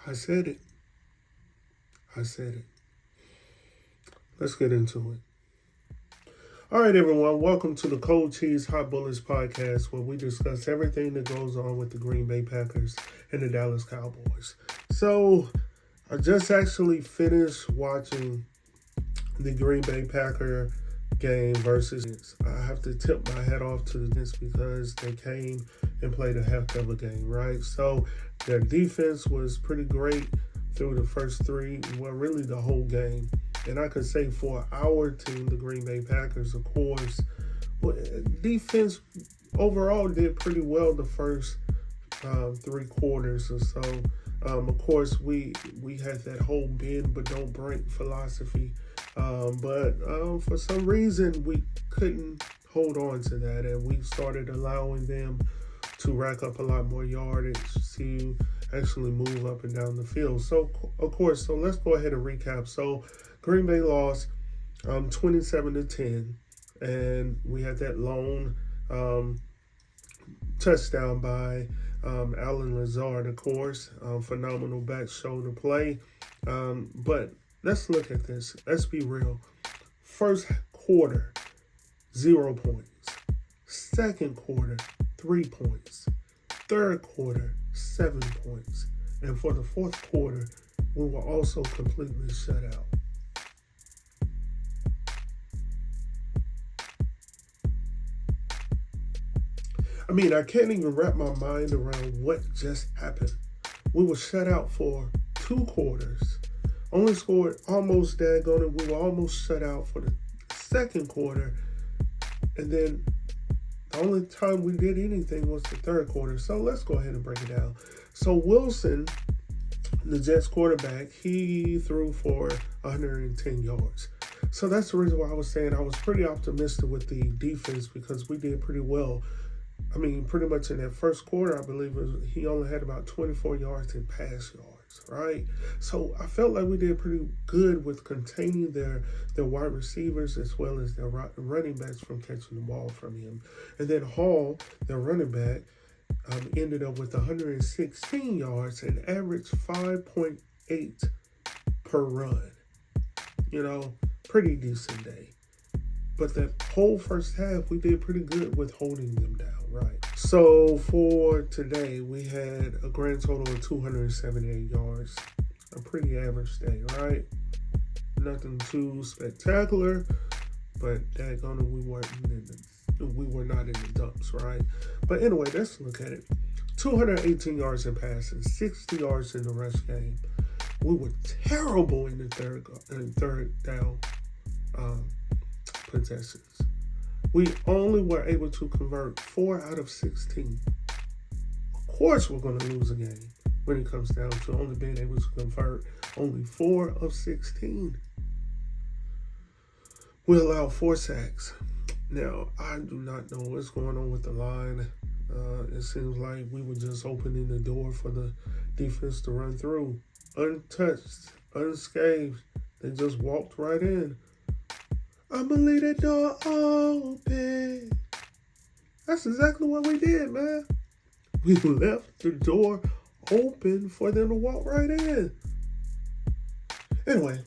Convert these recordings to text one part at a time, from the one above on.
I said it. I said it. Let's get into it. All right, everyone. Welcome to the Cold Cheese Hot Bullets podcast, where we discuss everything that goes on with the Green Bay Packers and the Dallas Cowboys. So, I just actually finished watching the Green Bay Packer game versus. I have to tip my hat off to the Knicks because they came and played a heck of a game, right? So, their defense was pretty great through the first three, well, really the whole game. And I could say for our team, the Green Bay Packers, of course, defense overall did pretty well the first three quarters or so. Of course, we had that whole bend but don't break philosophy. But for some reason, we couldn't hold on to that, and we started allowing them to rack up a lot more yardage to actually move up and down the field. So, of course, so let's go ahead and recap. So, Green Bay lost 27-10, and we had that lone touchdown by Allen Lazard, of course. Phenomenal back shoulder play. But let's look at this. Let's be real. First quarter, 0 points. Second quarter, 3 points. Third quarter, 7 points. And for the fourth quarter, we were also completely shut out. I mean, I can't even wrap my mind around what just happened. We were shut out for 2 quarters. Only scored almost daggone it. We were almost shut out for the second quarter. And then the only time we did anything was the third quarter. So let's go ahead and break it down. So Wilson, the Jets quarterback, he threw for 110 yards. So that's the reason why I was saying I was pretty optimistic with the defense because we did pretty well. I mean, pretty much in that first quarter, I believe he only had about 24 yards in pass yards, right? So I felt like we did pretty good with containing their wide receivers as well as their running backs from catching the ball from him. And then Hall, their running back, ended up with 116 yards and averaged 5.8 per run. You know, pretty decent day. But that whole first half, we did pretty good with holding them down, right? So for today, we had a grand total of 278 yards. A pretty average day, right? Nothing too spectacular, but daggone it, we were not in the dumps, right? But anyway, let's look at it. 218 yards in passing, 60 yards in the rush game. We were terrible in the third down possessions. We only were able to convert 4 out of 16. Of course, we're going to lose a game when it comes down to only being able to convert only 4 of 16. We allowed 4 sacks. Now, I do not know what's going on with the line. It seems like we were just opening the door for the defense to run through. Untouched, unscathed. They just walked right in. I'm going to leave that door open. That's exactly what we did, man. We left the door open for them to walk right in. Anyway,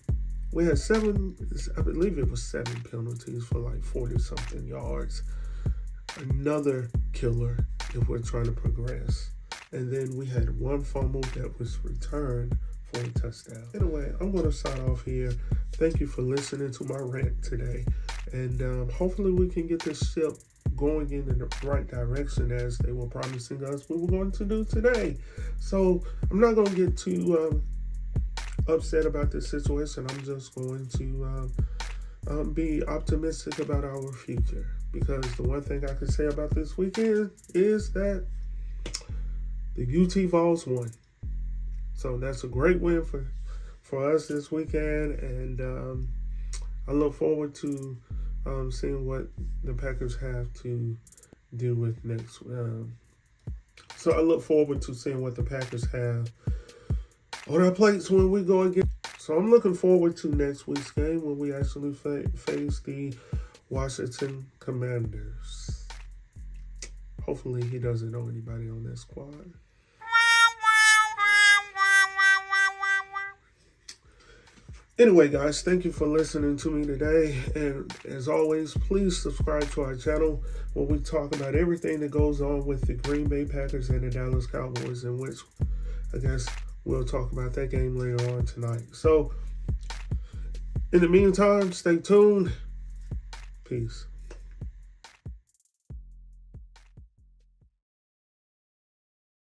we had 7, I believe it was 7 penalties for like 40-something yards. Another killer if we're trying to progress. And then we had 1 fumble that was returned for a touchdown. Anyway, I'm going to sign off here. Thank you for listening to my rant today. And hopefully we can get this ship going in the right direction as they were promising us we were going to do today. So I'm not going to get too upset about this situation. I'm just going to be optimistic about our future. Because the one thing I can say about this weekend is that the UT Vols won. So that's a great win for us this weekend. And I look forward to seeing what the Packers have to deal with next. So I look forward to seeing what the Packers have on our plates when we go again. So I'm looking forward to next week's game when we actually face the Washington Commanders. Hopefully he doesn't know anybody on that squad. Anyway, guys, thank you for listening to me today. And as always, please subscribe to our channel where we talk about everything that goes on with the Green Bay Packers and the Dallas Cowboys, in which I guess we'll talk about that game later on tonight. So, in the meantime, stay tuned. Peace.